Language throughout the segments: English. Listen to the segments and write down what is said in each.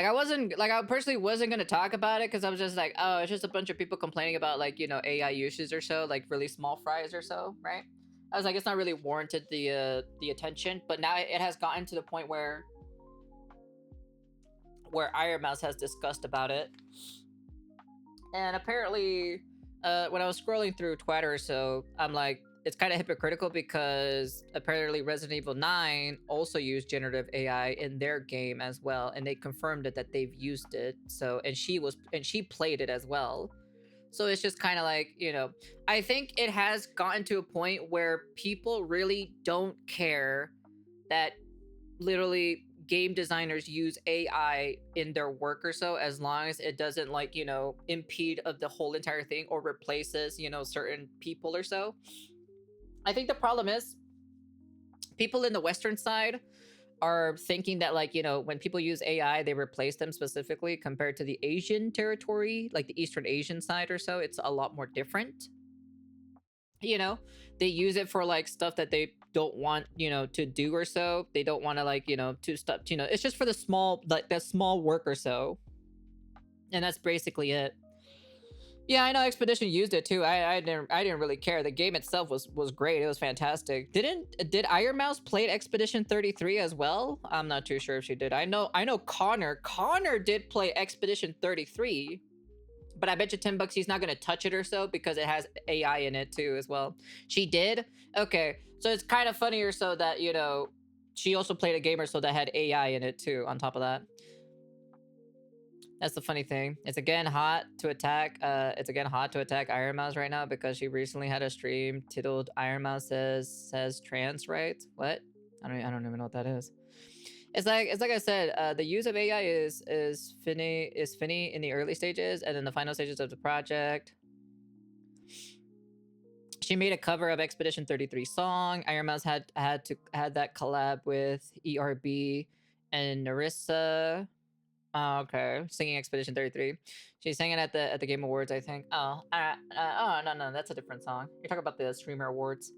Like I personally wasn't gonna talk about it because I was just like, oh, it's just a bunch of people complaining about like AI uses or so, like really small fries or so, right? I was like, it's not really warranted the attention, but now it has gotten to the point where Iron Mouse has discussed about it, and apparently, when I was scrolling through Twitter or so, I'm like, it's kind of hypocritical because apparently Resident Evil 9 also used generative AI in their game as well, and they confirmed it that they've used it. So, and she played it as well. So it's just kind of like, I think it has gotten to a point where people really don't care that literally game designers use AI in their work or so, as long as it doesn't like, impede of the whole entire thing or replaces, certain people or so. I think the problem is people in the Western side are thinking that like, when people use AI, they replace them specifically compared to the Asian territory, like the Eastern Asian side or so. It's a lot more different. you know they use it for like stuff that they don't want to do or so. They don't want to like to stop. It's just for the small, like that small work or so, and that's basically it. Yeah, I know Expedition used it too. I didn't really care. The game itself was great. It was fantastic. Did Iron Mouse play Expedition 33 as well? I'm not too sure if she did. I know Connor did play Expedition 33, but I bet you $10 he's not gonna touch it or so because it has AI in it too as well. She did? Okay. So it's kind of funny or so that, she also played a game or so that had AI in it too, on top of that. That's the funny thing. It's again hot to attack. It's again hot to attack Iron Mouse right now because she recently had a stream titled "Iron Mouse says trans rights." What? I don't even know what that is. It's like I said. The use of AI is finny in the early stages, and in the final stages of the project, she made a cover of Expedition 33 song. Iron Mouse had that collab with ERB and Narissa. Oh, okay. Singing Expedition 33. She's singing at the Game Awards, I think. Oh, no, that's a different song. You're talking about the Streamer Awards.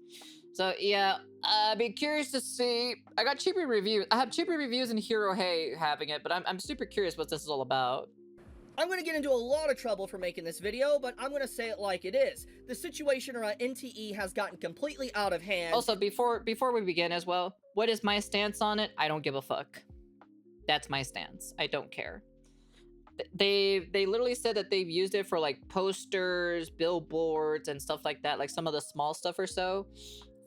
So yeah, I'd be curious to see. I got cheaper reviews. I have cheaper reviews in Hero Hey having it, but I'm super curious what this is all about. I'm gonna get into a lot of trouble for making this video, but I'm gonna say it like it is. The situation around NTE has gotten completely out of hand. Also, before we begin as well, what is my stance on it? I don't give a fuck. That's my stance. I don't care. They literally said that they've used it for like posters, billboards, and stuff like that, like some of the small stuff or so,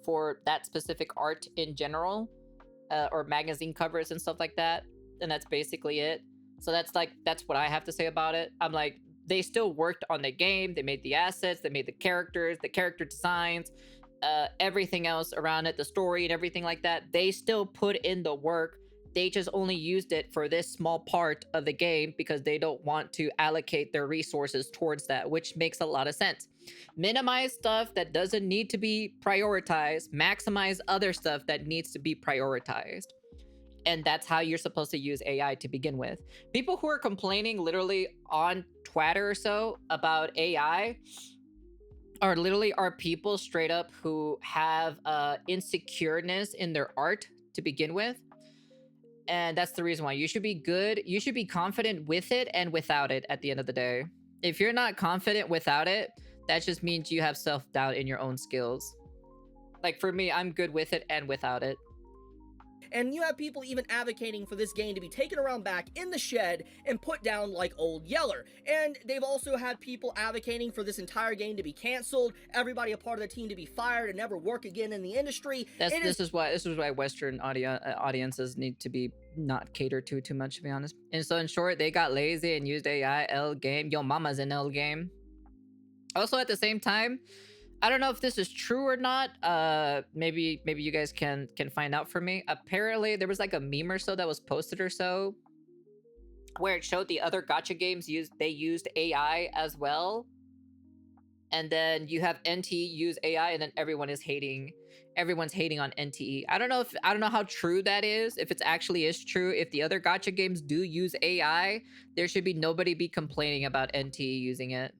for that specific art in general, or magazine covers and stuff like that. And that's basically it. So that's what I have to say about it. I'm like, they still worked on the game. They made the assets. They made the characters, the character designs, everything else around it, the story and everything like that. They still put in the work. They just only used it for this small part of the game because they don't want to allocate their resources towards that, which makes a lot of sense. Minimize stuff that doesn't need to be prioritized, maximize other stuff that needs to be prioritized. And that's how you're supposed to use AI to begin with. People who are complaining literally on Twitter or so about AI are people straight up who have insecureness in their art to begin with. And that's the reason why you should be good. You should be confident with it and without it at the end of the day. If you're not confident without it, that just means you have self-doubt in your own skills. Like for me, I'm good with it and without it. And you have people even advocating for this game to be taken around back in the shed and put down like Old Yeller. And they've also had people advocating for this entire game to be canceled, everybody a part of the team to be fired and never work again in the industry. This is why Western audiences need to be not catered to too much, to be honest. And so in short, they got lazy and used AI. L game. Yo mama's in L game. Also at the same time, I don't know if this is true or not. Maybe you guys can find out for me. Apparently, there was like a meme or so that was posted or so, where it showed the other gacha games used AI as well, and then you have NTE use AI, and then everyone's hating on NTE. I don't know how true that is. If it actually is true, if the other gacha games do use AI, there should be nobody be complaining about NTE using it.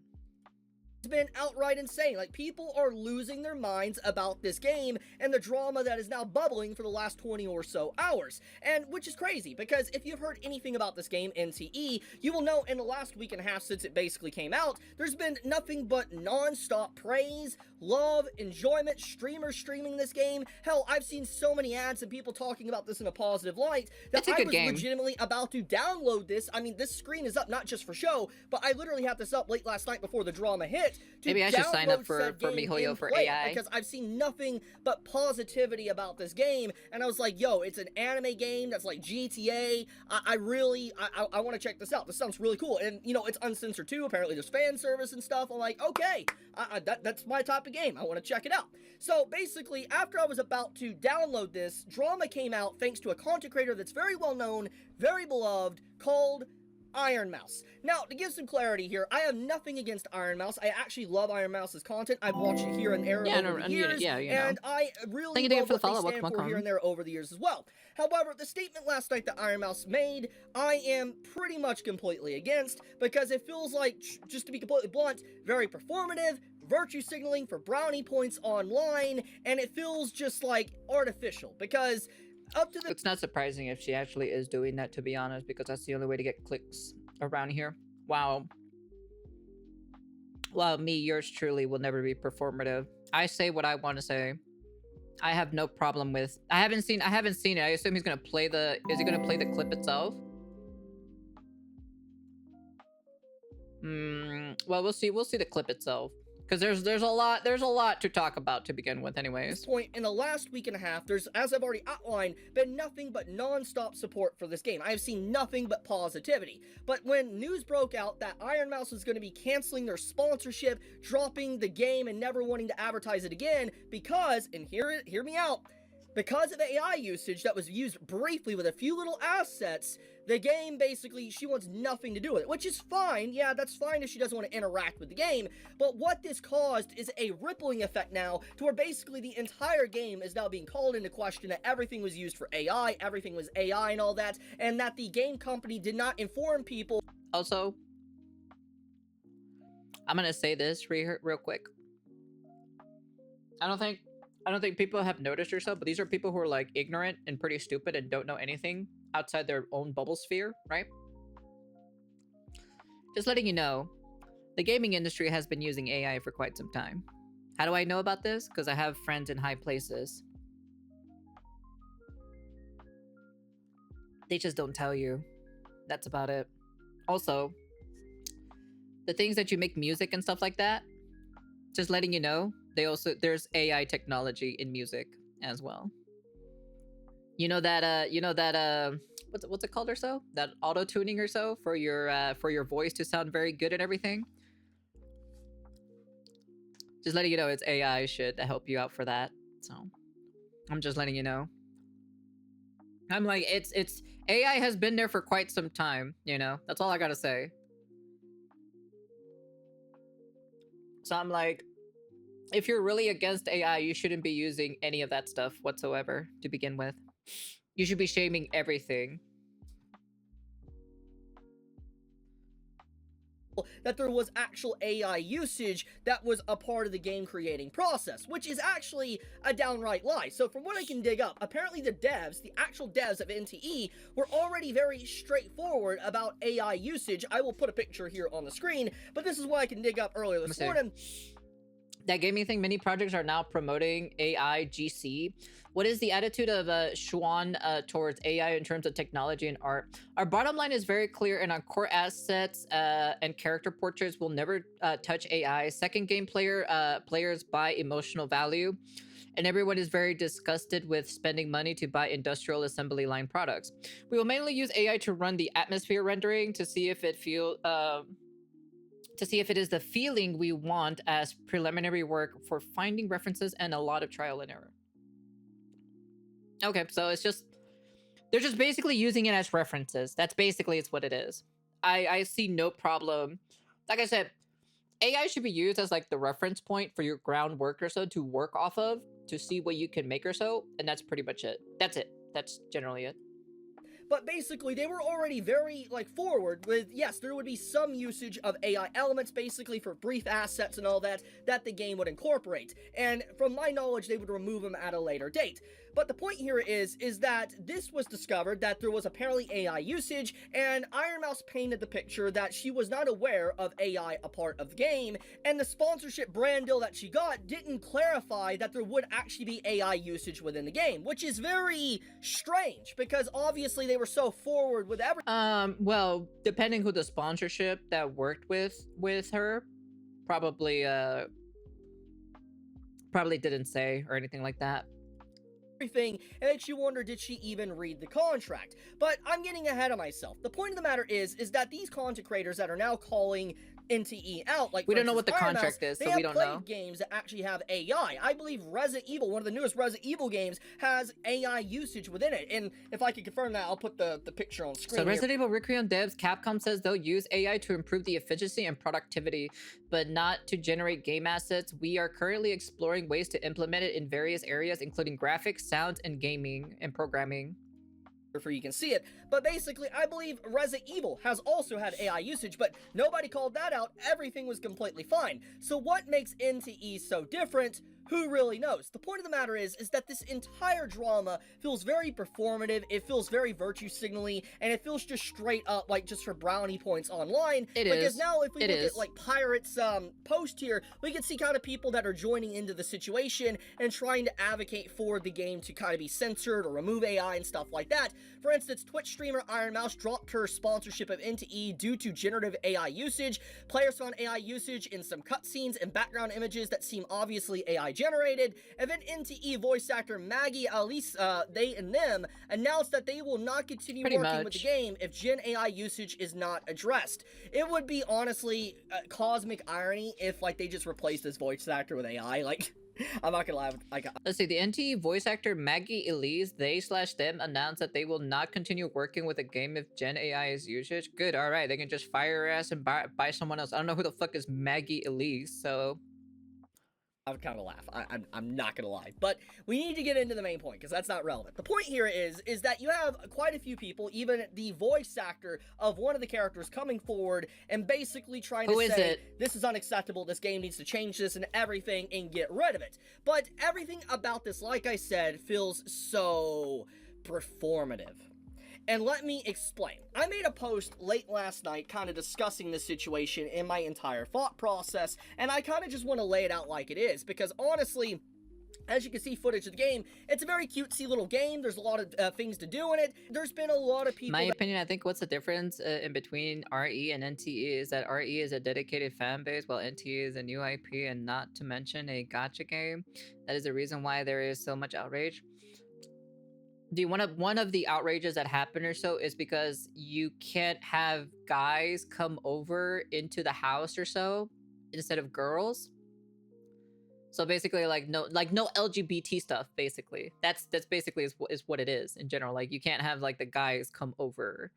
been outright insane. Like, people are losing their minds about this game and the drama that is now bubbling for the last 20 or so hours. And which is crazy, because if you've heard anything about this game, NTE, you will know in the last week and a half since it basically came out, there's been nothing but non-stop praise, love, enjoyment, streamers streaming this game. Hell, I've seen so many ads and people talking about this in a positive light that I was legitimately about to download this. I mean, this screen is up not just for show, but I literally had this up late last night before the drama hit. Maybe I should sign up for MiHoYo for AI, because I've seen nothing but positivity about this game, and I was like, yo, it's an anime game that's like GTA. I want to check this out. This sounds really cool, and you know, it's uncensored too. Apparently there's fan service and stuff. I'm like, okay, that's my type of game. I want to check it out. So basically, after I was about to download this, drama came out thanks to a content creator that's very well known, very beloved, called Iron Mouse. Now, to give some clarity here, I have nothing against Iron Mouse. I actually love Iron Mouse's content. I've watched it here and there over the years, and I really love what they stand for here and there over the years as well. However, the statement last night that Iron Mouse made, I am pretty much completely against, because it feels like, just to be completely blunt, very performative, virtue signaling for brownie points online, and it feels just like artificial, because it's not surprising if she actually is doing that, to be honest, because that's the only way to get clicks around here. Wow. Well, me, yours truly, will never be performative. I say what I want to say. I have no problem with. I haven't seen it. I assume he's gonna play the. Is he gonna play the clip itself? Well, we'll see. We'll see the clip itself. Because there's a lot to talk about to begin with, anyways. At this point, in the last week and a half, there's, as I've already outlined, been nothing but non-stop support for this game. I have seen nothing but positivity. But when news broke out that Iron Mouse was going to be canceling their sponsorship, dropping the game, and never wanting to advertise it again, because, and hear me out, because of AI usage that was used briefly with a few little assets, the game basically, she wants nothing to do with it, which is fine. Yeah, that's fine if she doesn't want to interact with the game, but what this caused is a rippling effect now to where basically the entire game is now being called into question, that everything was used for AI, everything was AI and all that, and that the game company did not inform people. Also, I'm gonna say this real quick. I don't think people have noticed or so, but these are people who are like ignorant and pretty stupid and don't know anything outside their own bubble sphere, right? Just letting you know, the gaming industry has been using AI for quite some time. How do I know about this? Because I have friends in high places. They just don't tell you. That's about it. Also, the things that you make music and stuff like that, just letting you know, there's AI technology in music as well. You know that what's it called or so? That auto tuning or so for your voice to sound very good and everything. Just letting you know, it's AI shit to help you out for that. So I'm just letting you know. I'm like, it's AI has been there for quite some time, you know? That's all I gotta say. So I'm like, if you're really against AI, you shouldn't be using any of that stuff whatsoever to begin with. You should be shaming everything. That there was actual AI usage that was a part of the game creating process, which is actually a downright lie. So from what I can dig up, apparently the actual devs of NTE were already very straightforward about AI usage. I will put a picture here on the screen, but this is what I can dig up earlier this morning. That gaming thing, many projects are now promoting AI GC. What is the attitude of Schwan towards AI in terms of technology and art? Our bottom line is very clear, and our core assets and character portraits will never touch AI. Second game players buy emotional value, and everyone is very disgusted with spending money to buy industrial assembly line products. We will mainly use AI to run the atmosphere rendering to see if it is the feeling we want as preliminary work for finding references and a lot of trial and error. Okay, so they're just basically using it as references. That's basically what it is. I see no problem. Like I said, AI should be used as like the reference point for your groundwork or so to work off of to see what you can make or so, and that's pretty much it. That's it. That's generally it. but basically they were already very like forward with, yes, there would be some usage of AI elements basically for brief assets and all that the game would incorporate, and from my knowledge they would remove them at a later date. But the point here is that this was discovered that there was apparently AI usage, and Iron Mouse painted the picture that she was not aware of AI a part of the game, and the sponsorship brand deal that she got didn't clarify that there would actually be AI usage within the game, which is very strange because obviously they were so forward with everything. Well, depending who the sponsorship that worked with her, probably didn't say or anything like that. Everything, and makes you wonder, did she even read the contract? But I'm getting ahead of myself. The point of the matter is that these content creators that are now calling NTE out, like, we don't know what the contract is, so we don't know. Games that actually have AI. I believe Resident Evil, one of the newest Resident Evil games, has AI usage within it. And if I can confirm that, I'll put the picture on screen. So Resident Evil Requiem devs, Capcom says they'll use AI to improve the efficiency and productivity, but not to generate game assets. We are currently exploring ways to implement it in various areas, including graphics, sound, and gaming and programming. For you can see it, but basically I believe Resident Evil has also had AI usage, but nobody called that out. Everything was completely fine. So what makes NTE so different? Who really knows? The point of the matter is that this entire drama feels very performative, it feels very virtue signaling, and it feels just straight up like just for brownie points online. Because now if we look at like Pirate's post here, we can see kind of people that are joining into the situation and trying to advocate for the game to kind of be censored or remove AI and stuff like that. For instance, Twitch streamer Iron Mouse dropped her sponsorship of NTE due to generative AI usage. Players found AI usage in some cutscenes and background images that seem obviously AI generated, and then NTE voice actor Maggie Elise, they and them, announced that they will not continue working with the game if Gen AI usage is not addressed. It would be honestly cosmic irony if like they just replaced this voice actor with AI. Like, I'm not gonna lie. Let's see, the NTE voice actor Maggie Elise, they/them announced that they will not continue working with a game if Gen AI is usage. Good, alright, they can just fire her ass and buy someone else. I don't know who the fuck is Maggie Elise, so I would kind of laugh. I'm not gonna lie, but we need to get into the main point because that's not relevant. The point here is that you have quite a few people, even the voice actor of one of the characters, coming forward and basically trying to say this is unacceptable, this game needs to change this and everything and get rid of it. But everything about this, like I said, feels so performative. And let me explain. I made a post late last night kind of discussing this situation in my entire thought process, and I kind of just want to lay it out like it is, because honestly, as you can see footage of the game, it's a very cutesy little game. There's a lot of things to do in it. There's been a lot of people... My opinion, I think what's the difference in between RE and NTE is that RE is a dedicated fan base, while NTE is a new IP, and not to mention a gacha game. That is the reason why there is so much outrage. One of the outrages that happened or so is because you can't have guys come over into the house or so instead of girls. So basically, like no LGBT stuff. Basically, that's basically is what it is in general. Like you can't have like the guys come over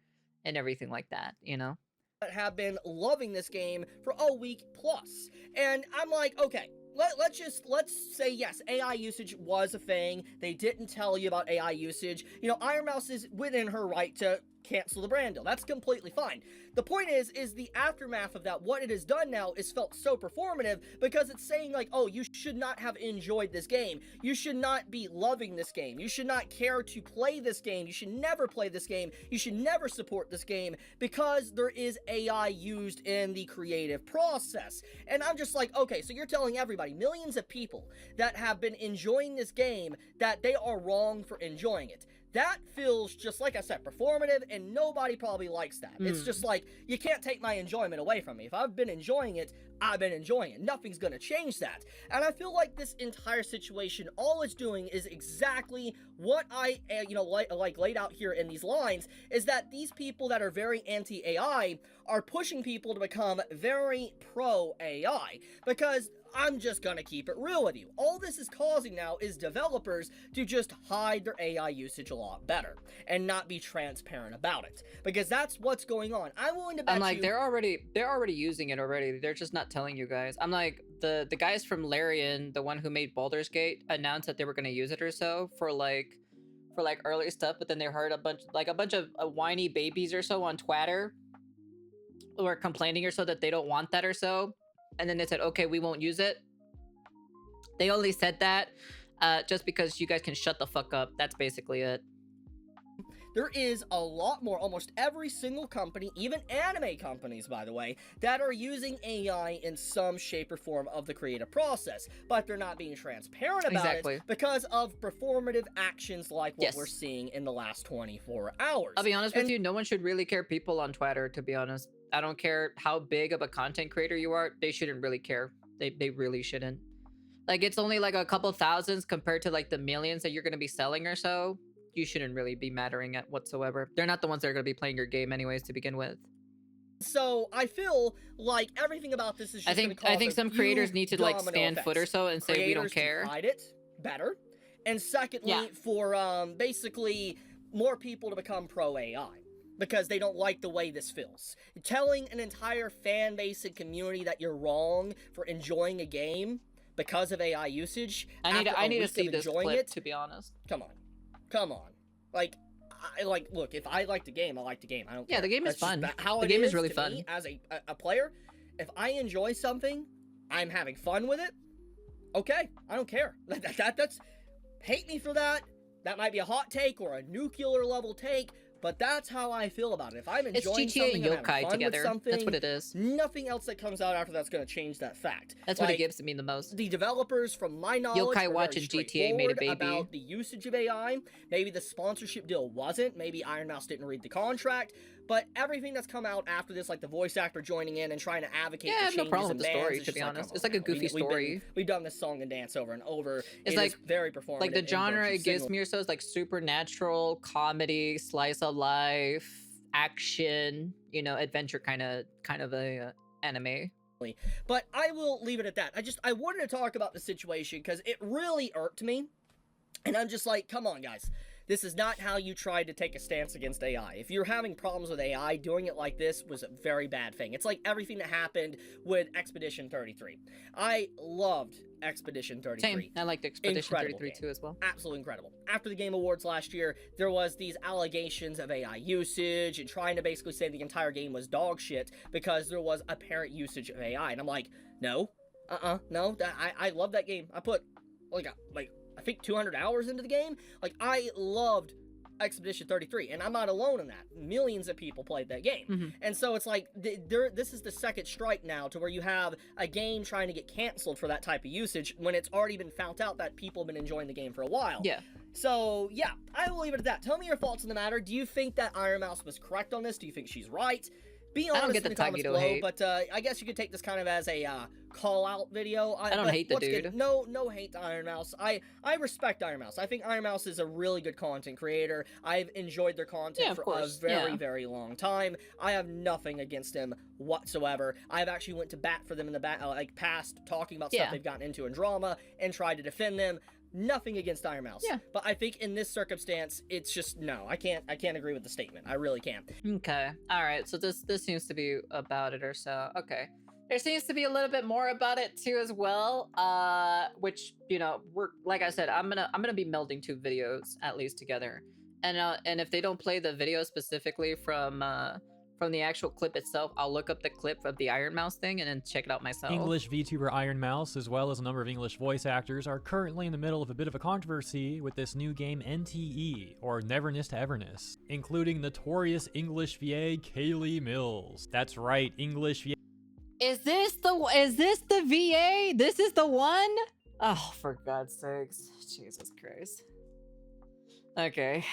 and everything like that, you know. That have been loving this game for a week plus, and I'm like, okay. Let's say yes, AI usage was a thing. They didn't tell you about AI usage. You know, Iron Mouse is within her right to cancel the brand deal. That's completely fine. The point is the aftermath of that, what it has done now is felt so performative because it's saying like, oh, you should not have enjoyed this game. You should not be loving this game. You should not care to play this game. You should never play this game. You should never support this game because there is AI used in the creative process. And I'm just like, okay, so you're telling everybody, millions of people that have been enjoying this game, that they are wrong for enjoying it. That feels just, like I said, performative, and nobody probably likes that. It's just like, you can't take my enjoyment away from me. If I've been enjoying it, I've been enjoying it. Nothing's gonna change that. And I feel like this entire situation, all it's doing is exactly what I, like laid out here in these lines, is that these people that are very anti-AI are pushing people to become very pro-AI. Because I'm just gonna keep it real with you. All this is causing now is developers to just hide their AI usage a lot better and not be transparent about it, because that's what's going on. I'm willing to bet I'm like, they're already using it already. They're just not telling you guys. I'm like, the guys from Larian, the one who made Baldur's Gate, announced that they were gonna use it or so for like for like early stuff, but then they heard a bunch of whiny babies or so on Twitter or complaining or so that they don't want that or so, and then they said, okay, we won't use it. They only said that just because you guys can shut the fuck up. That's basically it. There is a lot more, almost every single company, even anime companies, by the way, that are using AI in some shape or form of the creative process, but they're not being transparent about it because of performative actions like what we're seeing in the last 24 hours. I'll be honest with you, no one should really care. People on Twitter, to be honest. I don't care how big of a content creator you are, they shouldn't really care. They really shouldn't. Like, it's only like a couple thousands compared to like the millions that you're going to be selling or so. You shouldn't really be mattering at whatsoever. They're not the ones that are going to be playing your game anyways to begin with. So I feel like everything about this is just I think some creators need to like stand foot or so and say we don't care. Hide it better. And secondly, for basically more people to become pro AI. Because they don't like the way this feels. Telling an entire fan base and community that you're wrong for enjoying a game because of AI usage. I need to see this clip, to be honest. Come on. Like, look, if I like the game, I like the game. I don't care. Yeah, the game is fun. How the game is really fun. Me, as a player, if I enjoy something, I'm having fun with it. Okay, I don't care. That's hate me for that. That might be a hot take or a nuclear level take. But that's how I feel about it. If I'm enjoying something, I'm having fun with something, that's what it is. Nothing else that comes out after that's going to change that fact. That's what it gives me the most. The developers, from my knowledge, Yokai watching GTA made a baby about the usage of AI. Maybe the sponsorship deal wasn't. Maybe Iron Mouse didn't read the contract. But everything that's come out after this, like the voice actor joining in and trying to advocate for changes no problem with the bans, story, to be honest. It's like a goofy story. We've done this song and dance over and over. It's like very performative. Like the genre it gives me or so is like supernatural, comedy, slice of life, action, you know, adventure kind of a anime. But I will leave it at that. I wanted to talk about the situation because it really irked me. And I'm just like, come on, guys. This is not how you tried to take a stance against AI. If you're having problems with AI, doing it like this was a very bad thing. It's like everything that happened with Expedition 33. I loved Expedition 33. Same. I liked Expedition 33 too as well. Absolutely incredible. After the Game Awards last year, there was these allegations of AI usage and trying to basically say the entire game was dog shit because there was apparent usage of AI. And I'm like, no. No. I love that game. I put I think 200 hours into the game. Like, I loved Expedition 33, and I'm not alone in that. Millions of people played that game. And so it's like, this is the second strike now to where you have a game trying to get canceled for that type of usage when it's already been found out that people have been enjoying the game for a while. Yeah. So, yeah, I will leave it at that. Tell me your thoughts on the matter. Do you think that Iron Mouse was correct on this? Do you think she's right? Be honest in the comments below, but I guess you could take this kind of as a call-out video. I don't hate the dude. No hate to Iron Mouse. I respect Iron Mouse. I think Iron Mouse is a really good content creator. I've enjoyed their content for a very long time. I have nothing against him whatsoever. I've actually went to bat for them in the past, talking about stuff they've gotten into in drama and tried to defend them. Nothing against Iron Mouse. Yeah. But I think in this circumstance, it's just no. I can't agree with the statement. I really can't. Okay. All right. So this seems to be about it or so. Okay. There seems to be a little bit more about it too as well. Which, you know, we're like I said, I'm gonna be melding two videos at least together. And if they don't play the video specifically from the actual clip itself, I'll look up the clip of the Iron Mouse thing and then check it out myself. English VTuber Iron Mouse, as well as a number of English voice actors, are currently in the middle of a bit of a controversy with this new game NTE, or Neverness to Everness, including notorious English VA Kaylee Mills. That's right, English VA. Is this the VA? This is the one? Oh, for God's sakes. Jesus Christ. Okay.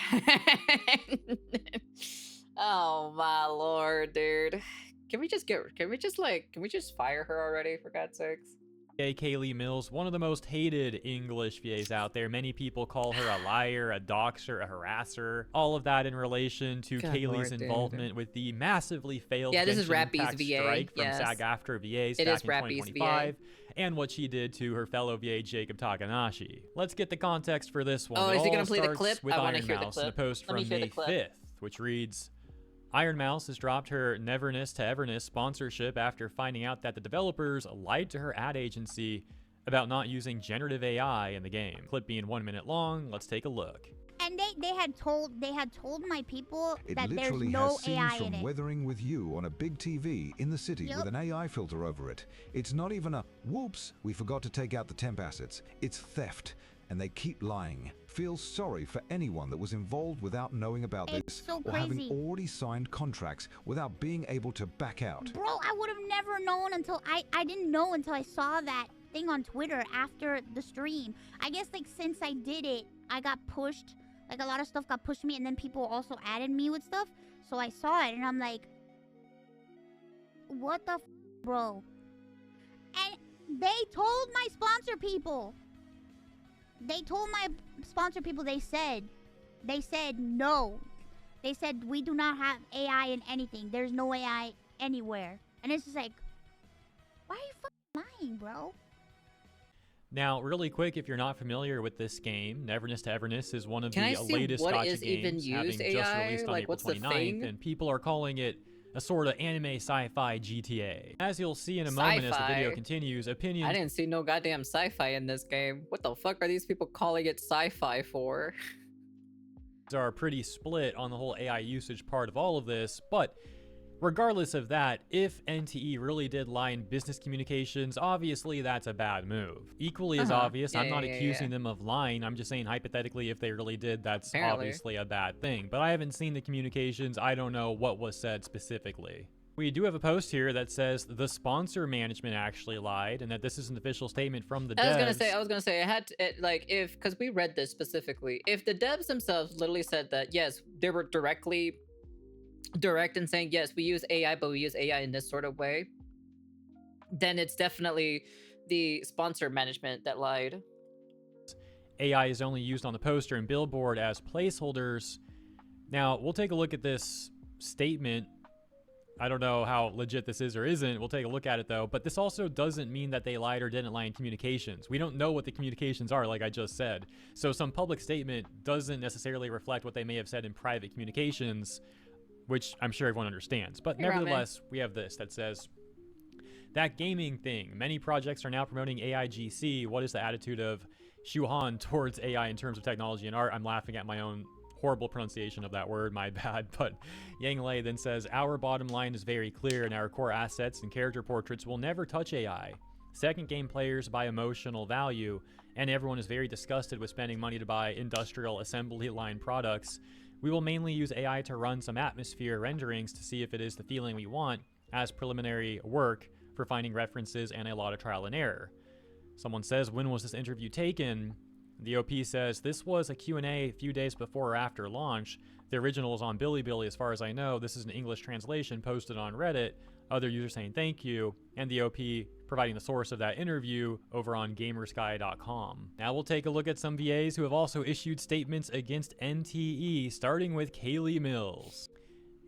Oh my lord, dude. Can we just fire her already, for God's sakes? Kaylee Mills, one of the most hated English VAs out there. Many people call her a liar, a doxer, a harasser. All of that in relation to Kaylee's involvement with the massively failed this is Rappy's VA strike from SAG-AFTRA VAs back in 2025. And what she did to her fellow VA Jacob Takanashi. Let's get the context for this one. Oh, is he gonna play the clip? With Iron Mouse in a post from May 5th, which reads, Iron Mouse has dropped her Neverness to Everness sponsorship after finding out that the developers lied to her ad agency about not using generative AI in the game. Clip being 1 minute long, let's take a look. And they had told my people It that there's literally no has scenes AI from in it. Weathering with You on a big TV in the city Yep. with an AI filter over it. It's not even a, whoops, we forgot to take out the temp assets. It's theft, and they keep lying. Feel sorry for anyone that was involved without knowing about It's this so or having crazy. already signed contracts without being able to back out. Bro, I would have never known until I didn't know until I saw that thing on Twitter after the stream. I guess like since I did it, I got pushed. Like a lot of stuff got pushed to me, and then people also added me with stuff. So I saw it, and I'm like, what the bro? And they told my sponsor people. They told my sponsor people, they said no. They said, we do not have AI in anything. There's no AI anywhere. And it's just like, why are you lying, bro? Now, really quick, if you're not familiar with this game, Neverness to Everness is one of Can I the see latest what gacha is even games, used having just AI? released on Like, April what's the 29th, thing? and people are calling it a sort of anime sci-fi GTA. As you'll see in a moment as the video Sci-fi? continues, I opinions didn't see no goddamn sci-fi in this game. What the fuck are these people calling it sci-fi for? are pretty split on the whole AI usage part of all of this, but regardless of that, if NTE really did lie in business communications, obviously that's a bad move. Equally as obvious, Yeah, I'm not yeah, accusing them of lying, I'm just saying hypothetically if they really did, that's Apparently. obviously a bad thing. But I haven't seen the communications, I don't know what was said specifically. We do have a post here that says the sponsor management actually lied, and that this is an official statement from the devs. I was gonna say, it had to, because we read this specifically, if the devs themselves literally said that, yes, they were direct in saying, yes, we use AI, but we use AI in this sort of way, then it's definitely the sponsor management that lied. AI is only used on the poster and billboard as placeholders. Now, we'll take a look at this statement. I don't know how legit this is or isn't. We'll take a look at it though. But this also doesn't mean that they lied or didn't lie in communications. We don't know what the communications are, like I just said. So some public statement doesn't necessarily reflect what they may have said in private communications, which I'm sure everyone understands. But You're right, nevertheless, we have this that says, that gaming thing. Many projects are now promoting AIGC. What is the attitude of Shuhan towards AI in terms of technology and art? I'm laughing at my own horrible pronunciation of that word, my bad. But Yang Lei then says, our bottom line is very clear, and our core assets and character portraits will never touch AI. Second, game players buy emotional value, and everyone is very disgusted with spending money to buy industrial assembly line products. We will mainly use AI to run some atmosphere renderings to see if it is the feeling we want as preliminary work for finding references and a lot of trial and error. Someone says, when was this interview taken? The OP says, this was a Q&A a few days before or after launch. The original is on Bilibili as far as I know. This is an English translation posted on Reddit. Other users saying thank you, and the OP providing the source of that interview over on gamersky.com. Now we'll take a look at some VAs who have also issued statements against NTE, starting with Kaylee Mills.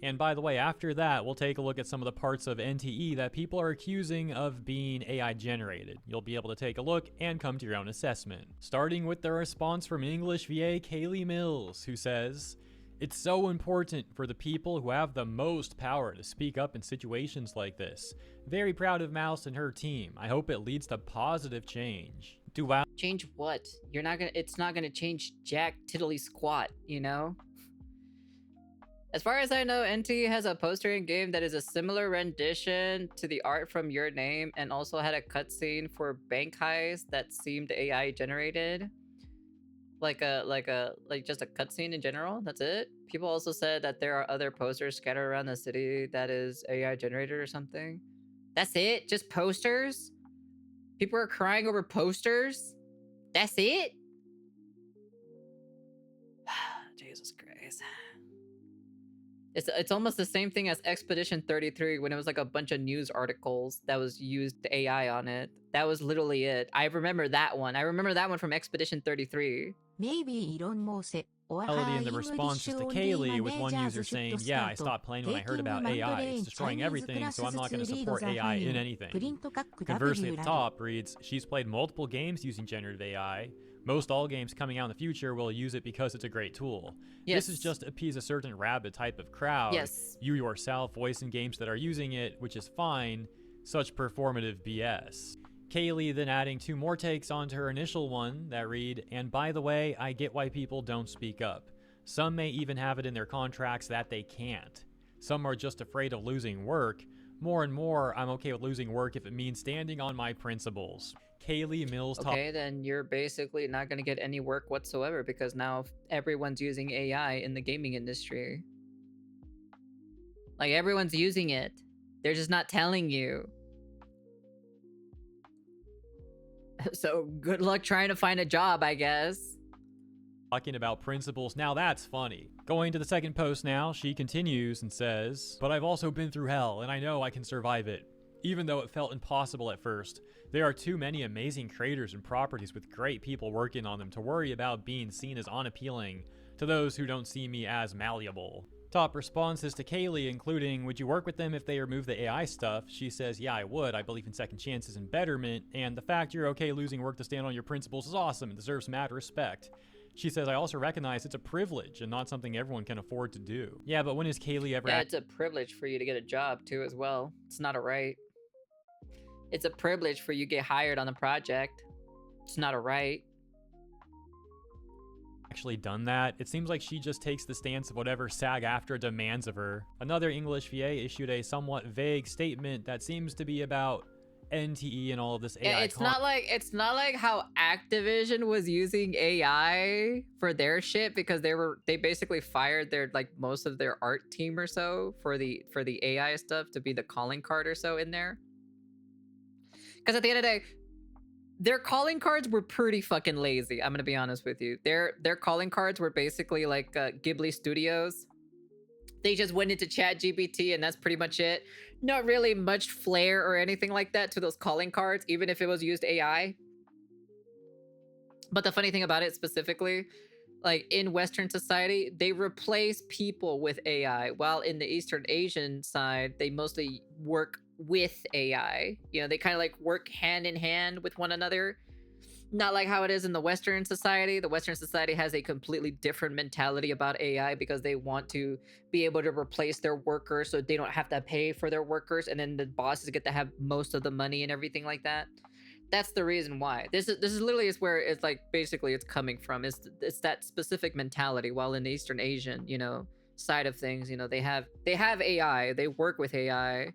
And by the way, after that, we'll take a look at some of the parts of NTE that people are accusing of being AI generated. You'll be able to take a look and come to your own assessment. Starting with the response from English VA Kaylee Mills, who says, it's so important for the people who have the most power to speak up in situations like this. Very proud of Mouse and her team. I hope it leads to positive change. Change what? It's not gonna change jack tiddly squat, you know? As far as I know, NTE has a poster in game that is a similar rendition to the art from Your Name, and also had a cutscene for bank heist that seemed AI generated. Like just a cutscene in general. That's it. People also said that there are other posters scattered around the city that is AI generated or something. That's it? Just posters? People are crying over posters? That's it? Jesus Christ. It's almost the same thing as Expedition 33 when it was like a bunch of news articles that was used AI on it. That was literally it. I remember that one. I remember that one from Expedition 33. Melody in the responses to Kaylee, with one user saying, yeah, I stopped playing when I heard about AI. It's destroying everything, so I'm not going to support AI in anything. Conversely, at the top reads, she's played multiple games using generative AI. Most all games coming out in the future will use it because it's a great tool. Yes. This is just to appease a certain rabid type of crowd. Yes. You yourself voice in games that are using it, which is fine. Such performative BS. Kaylee then adding 2 more takes onto her initial one that read, "And by the way, I get why people don't speak up. Some may even have it in their contracts that they can't. Some are just afraid of losing work. More and more, I'm okay with losing work if it means standing on my principles." Kaylee Mills Okay, then you're basically not going to get any work whatsoever because now everyone's using AI in the gaming industry. Like, everyone's using it. They're just not telling you. So good luck trying to find a job, I guess. talking about principles. Now that's funny. Going to the second post now, she continues and says, "But I've also been through hell and I know I can survive it. Even though it felt impossible at first, there are too many amazing creators and properties with great people working on them to worry about being seen as unappealing to those who don't see me as malleable." Top responses to Kaylee including, "Would you work with them if they remove the AI stuff?" She says, "Yeah, I would. I believe in second chances and betterment, and the fact you're okay losing work to stand on your principles is awesome and deserves mad respect." She says, "I also recognize it's a privilege and not something everyone can afford to do." Yeah, but when is Kaylee ever... Yeah, it's a privilege for you to get a job too as well. It's not a right. It's a privilege for you to get hired on a project. It's not a right. actually done that. It seems like she just takes the stance of whatever SAG-AFTRA demands of her. Another English VA issued a somewhat vague statement that seems to be about NTE and all of this AI. Yeah, it's not like how Activision was using AI for their shit because they basically fired their most of their art team or so for the AI stuff to be the calling card or so in there. Because at the end of the day, their calling cards were pretty fucking lazy. I'm gonna be honest with you. Their calling cards were basically like Ghibli Studios. They just went into ChatGPT and that's pretty much it. Not really much flair or anything like that to those calling cards, even if it was used AI. But the funny thing about it specifically, like in Western society, they replace people with AI, while in the Eastern Asian side, they mostly work with AI. You know, they kind of like work hand in hand with one another. Not like how it is in the Western society. The Western society has a completely different mentality about AI because they want to be able to replace their workers so they don't have to pay for their workers, and then the bosses get to have most of the money and everything like that. That's the reason why. This is literally is where it's like basically it's coming from. It's that specific mentality. While in the Eastern Asian, side of things, they have AI. They work with AI.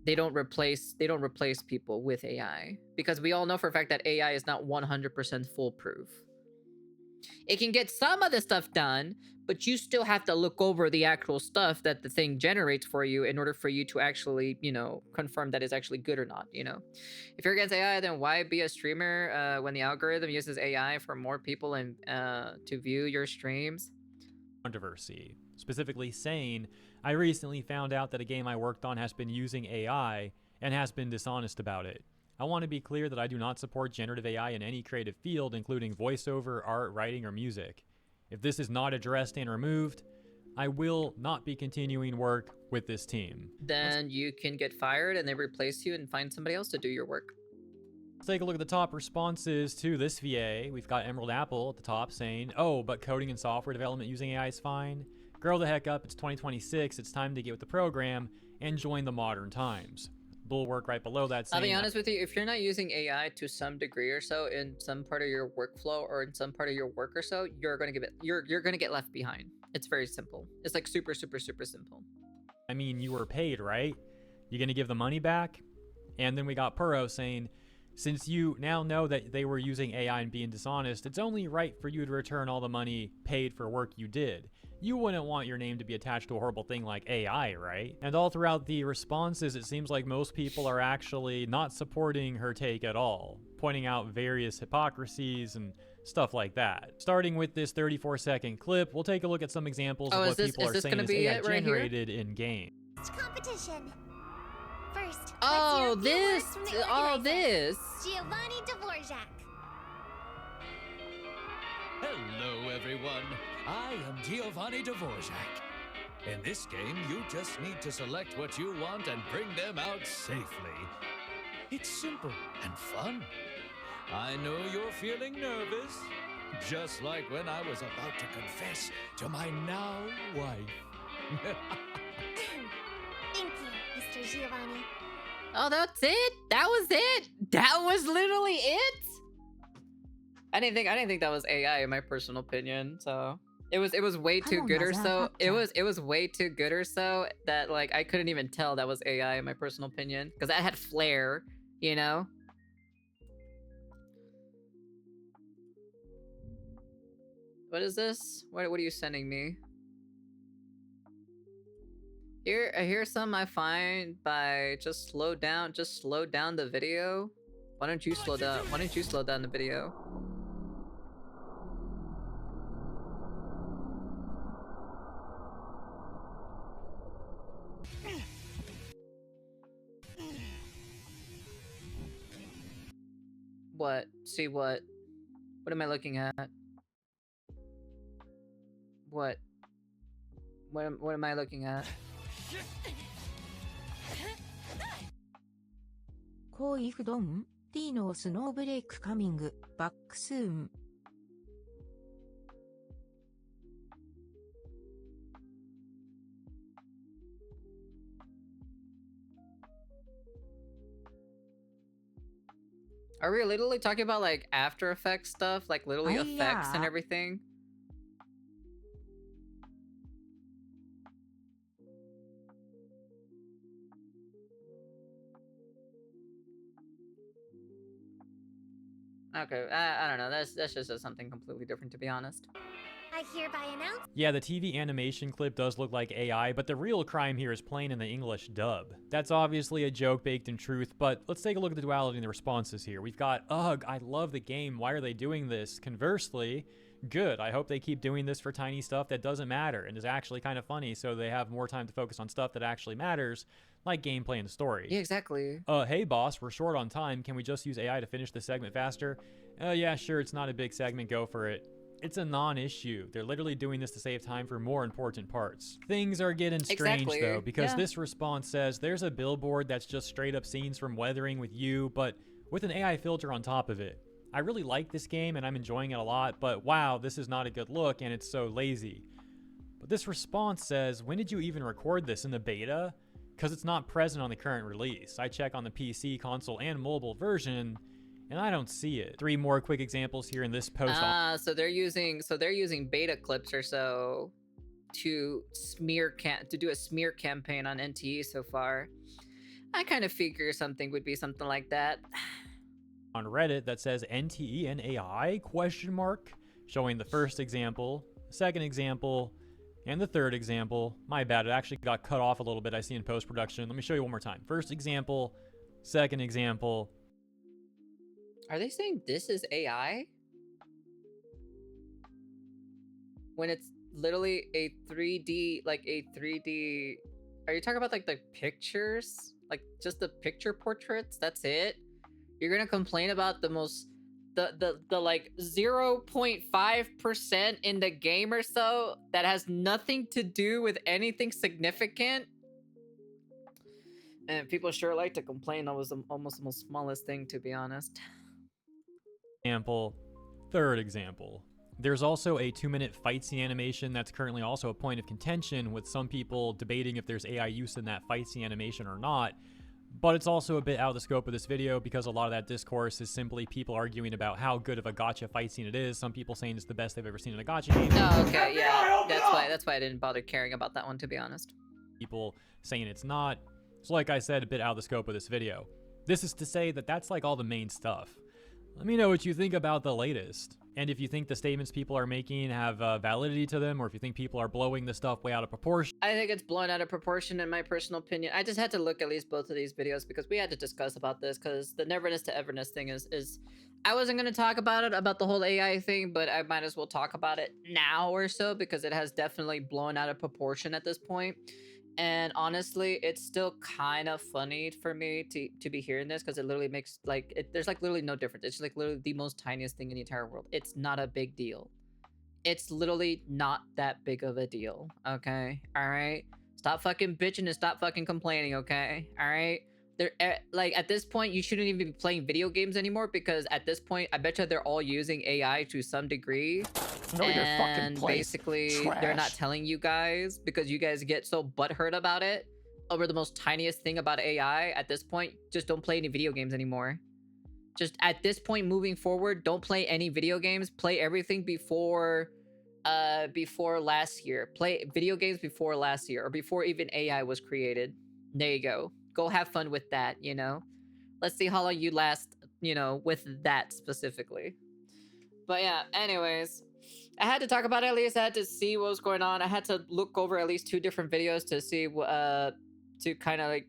They don't replace people with AI, because we all know for a fact that AI is not 100% foolproof. It can get some of the stuff done, but you still have to look over the actual stuff that the thing generates for you in order for you to actually, confirm that it's actually good or not, If you're against AI, then why be a streamer when the algorithm uses AI for more people and to view your streams? Controversy, specifically saying, "I recently found out that a game I worked on has been using AI and has been dishonest about it. I want to be clear that I do not support generative AI in any creative field, including voiceover, art, writing, or music. If this is not addressed and removed, I will not be continuing work with this team." Then you can get fired and they replace you and find somebody else to do your work. Let's take a look at the top responses to this VA. We've got Emerald Apple at the top saying, "Oh, but coding and software development using AI is fine. Grow the heck up, it's 2026, it's time to get with the program and join the modern times." Bulwark right below that saying, I'll be honest with you, if you're not using AI to some degree or so in some part of your workflow or in some part of your work or so, you're gonna get left behind. It's very simple. It's like super, super, super simple. I mean, you were paid, right? You gonna give the money back? And then we got Puro saying, "Since you now know that they were using AI and being dishonest, it's only right for you to return all the money paid for work you did. You wouldn't want your name to be attached to a horrible thing like AI, right?" And all throughout the responses, it seems like most people are actually not supporting her take at all, pointing out various hypocrisies and stuff like that. Starting with this 34-second clip, we'll take a look at some examples of what people are saying is AI generated in game. Competition. First, This. Giovanni Dvorak. Hello, everyone. I am Giovanni Dvorak. In this game, you just need to select what you want and bring them out safely. It's simple and fun. I know you're feeling nervous, just like when I was about to confess to my now wife. Thank you, Mr. Giovanni. Oh, that's it? That was it? That was literally it? I didn't think that was AI in my personal opinion, so it was way too good or so. It was way too good or so that like I couldn't even tell that was AI in my personal opinion. Because that had flair, you know? What is this? What are you sending me? Here's some I find by just slow down the video. Why don't you slow down the video? What? See what? What am I looking at? What? What am I looking at? コーイフドン T のスノーブレイクカミングバックスーン Are we literally talking about like After Effects stuff? Like literally effects and everything? Okay, I don't know. That's just something completely different, to be honest. I hereby announce. Yeah, the TV animation clip does look like AI, but the real crime here is plain in the English dub. That's obviously a joke baked in truth, but let's take a look at the duality in the responses here. We've got, ugh, I love the game, why are they doing this? Conversely, good, I hope they keep doing this for tiny stuff that doesn't matter and is actually kind of funny so they have more time to focus on stuff that actually matters, like gameplay and story. Yeah, exactly. Hey boss, we're short on time, can we just use AI to finish this segment faster? Yeah, sure, it's not a big segment, go for it. It's a non-issue. They're literally doing this to save time for more important parts. Things are getting strange though, because this response says there's a billboard that's just straight up scenes from Weathering with you, but with an AI filter on top of it. I really like this game and I'm enjoying it a lot, but wow, this is not a good look and it's so lazy. But this response says, when did you even record this, in the beta? Because it's not present on the current release. I check on the PC, console, and mobile version, and I don't see it. 3 more quick examples here in this post. So they're using beta clips or so to do a smear campaign on NTE so far. I kind of figure something would be something like that. On Reddit that says NTE and AI ? Showing the first example, second example, and the third example. My bad, it actually got cut off a little bit, I see in post-production. Let me show you one more time. First example, second example. Are they saying this is AI? When it's literally a 3D, are you talking about like the pictures? Like just the picture portraits? That's it? You're gonna complain about the like 0.5% in the game or so that has nothing to do with anything significant? And people sure like to complain. That was almost the most smallest thing, to be honest. Example, third example. There's also a 2-minute fight scene animation that's currently also a point of contention, with some people debating if there's AI use in that fight scene animation or not. But it's also a bit out of the scope of this video because a lot of that discourse is simply people arguing about how good of a gacha fight scene it is. Some people saying it's the best they've ever seen in a gacha game. Oh, okay, yeah. That's why I didn't bother caring about that one, to be honest. People saying it's not. So like I said, a bit out of the scope of this video. This is to say that that's like all the main stuff. Let me know what you think about the latest. And if you think the statements people are making have validity to them, or if you think people are blowing this stuff way out of proportion. I think it's blown out of proportion in my personal opinion. I just had to look at least both of these videos because we had to discuss about this, because the neverness to everness thing is I wasn't going to talk about it, about the whole AI thing, but I might as well talk about it now or so, because it has definitely blown out of proportion at this point. And honestly, it's still kind of funny for me to be hearing this, because it literally makes there's like literally no difference. It's like literally the most tiniest thing in the entire world. It's not a big deal. It's literally not that big of a deal. Okay, all right. Stop fucking bitching and stop fucking complaining. Okay, all right. Like at this point, you shouldn't even be playing video games anymore, because at this point, I bet you they're all using AI to some degree. Know your fucking place. Basically, Trash. they're not telling you guys because you guys get so butthurt about it. over the most tiniest thing about AI at this point, just don't play any video games anymore. Just at this point moving forward, don't play any video games. Play everything before last year. Play video games before last year, or before even AI was created. There you go. Go have fun with that, you know? Let's see how long you last, you know, with that specifically. But yeah, anyways, I had to talk about it at least. I had to see what was going on. I had to look over at least 2 different videos to see to kind of like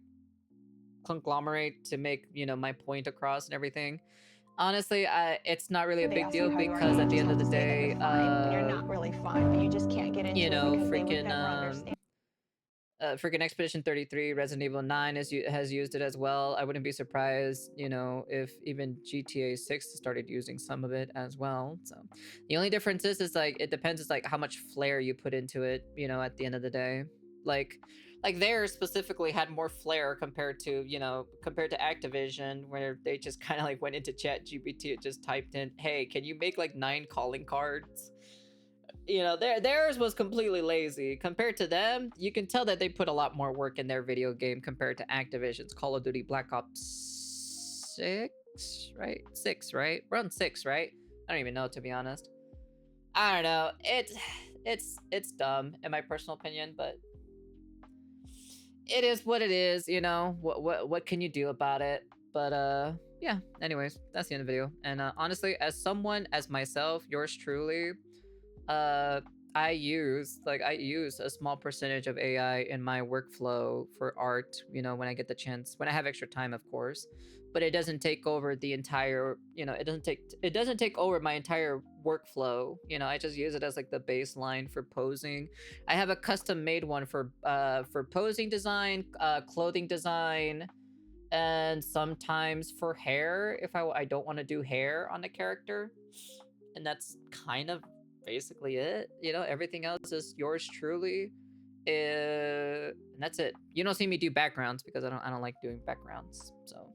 conglomerate to make, you know, my point across and everything. Honestly, it's not really a big deal because at the end of the day, you're not really fine, but you just can't get into you know, it because they would freaking never understand. freaking Expedition 33, Resident Evil 9 has used it as well. I wouldn't be surprised, you know, if even GTA 6 started using some of it as well. So the only difference is like it depends. It's like how much flair you put into it, you know, at the end of the day. Like theirs specifically had more flair compared to, you know, compared to Activision, where they just kind of like went into Chat GPT and just typed in, hey, can you make like 9 calling cards? You know, theirs was completely lazy. Compared to them, you can tell that they put a lot more work in their video game compared to Activision's Call of Duty Black Ops 6, right? 6, right? We're on 6, right? I don't even know, to be honest. I don't know. It's dumb in my personal opinion, but it is what it is, you know. What can you do about it? But yeah, anyways, that's the end of the video. And honestly, as myself, yours truly, I use a small percentage of AI in my workflow for art, you know, when I get the chance, when I have extra time, of course. But it doesn't take over the entire, you know, it doesn't take over my entire workflow. You know, I just use it as like the baseline for posing. I have a custom made one for posing design, clothing design, and sometimes for hair if I don't want to do hair on a character. And that's kind of basically it. You know, everything else is yours truly. And that's it. You don't see me do backgrounds because I don't like doing backgrounds. So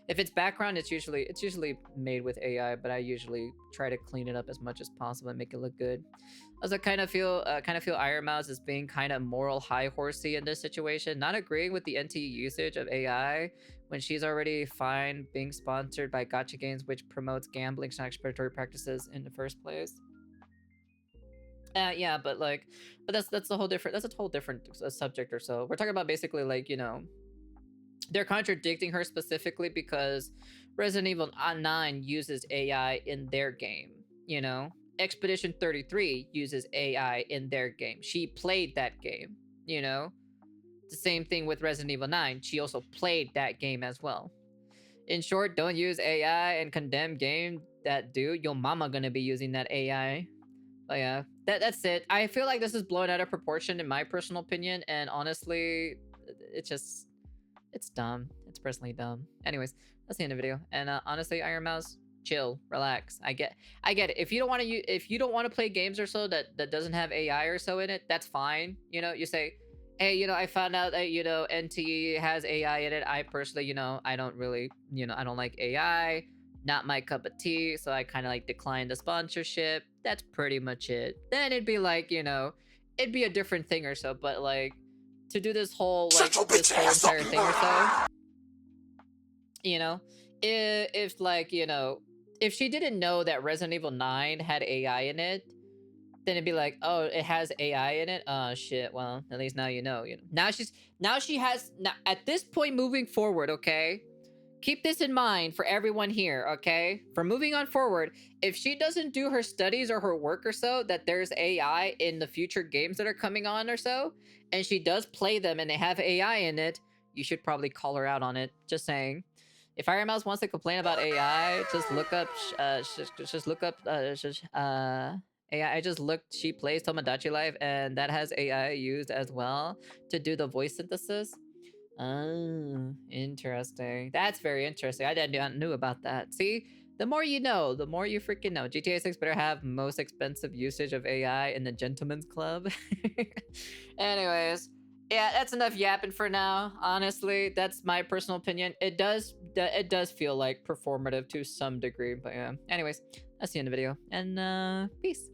if it's background, it's usually made with AI, but I usually try to clean it up as much as possible and make it look good. Also, kind of feel Iron Mouse as being kind of moral high horsey in this situation, not agreeing with the NTE usage of AI when she's already fine being sponsored by gacha games, which promotes gambling and predatory practices in the first place. Yeah, but that's a whole different subject or so. We're talking about basically like, you know, they're contradicting her specifically because Resident Evil 9 uses AI in their game, you know? Expedition 33 uses AI in their game. She played that game, you know? The same thing with Resident Evil 9. She also played that game as well. In short, don't use AI and condemn game that do. Your mama gonna be using that AI. But yeah, that's it. I feel like this is blown out of proportion in my personal opinion, and honestly, it's dumb. It's personally dumb. Anyways, that's the end of the video. And honestly, Iron Mouse, chill, relax. I get it. If you don't want to play games or so that doesn't have AI or so in it, that's fine. You know, you say, hey, you know, I found out that, you know, NTE has AI in it. I personally, you know, I don't really, you know, I don't like AI. Not my cup of tea, so I kind of like declined the sponsorship. That's pretty much it. Then it'd be like, you know, it'd be a different thing or so, but like to do this whole entire thing or so, you know, if like, you know, if she didn't know that Resident Evil 9 had AI in it, then it'd be like, oh, it has AI in it. Oh shit. Well, at least now you know. You know, now she has at this point moving forward. Okay, keep this in mind for everyone here. Okay, for moving on forward, if she doesn't do her studies or her work or so, that there's AI in the future games that are coming on or so, and she does play them and they have AI in it, you should probably call her out on it. Just saying. If Iron Mouse wants to complain about AI, just look up. Just look up. AI. I just looked. She plays Tomodachi Life, and that has AI used as well to do the voice synthesis. Oh, interesting. That's very interesting. I didn't knew about that. See, the more you know, the more you freaking know. GTA 6 better have most expensive usage of AI in the Gentleman's Club. Anyways, yeah, that's enough yapping for now. Honestly, that's my personal opinion. It does feel like performative to some degree, but yeah. Anyways, that's the end of the video, and peace.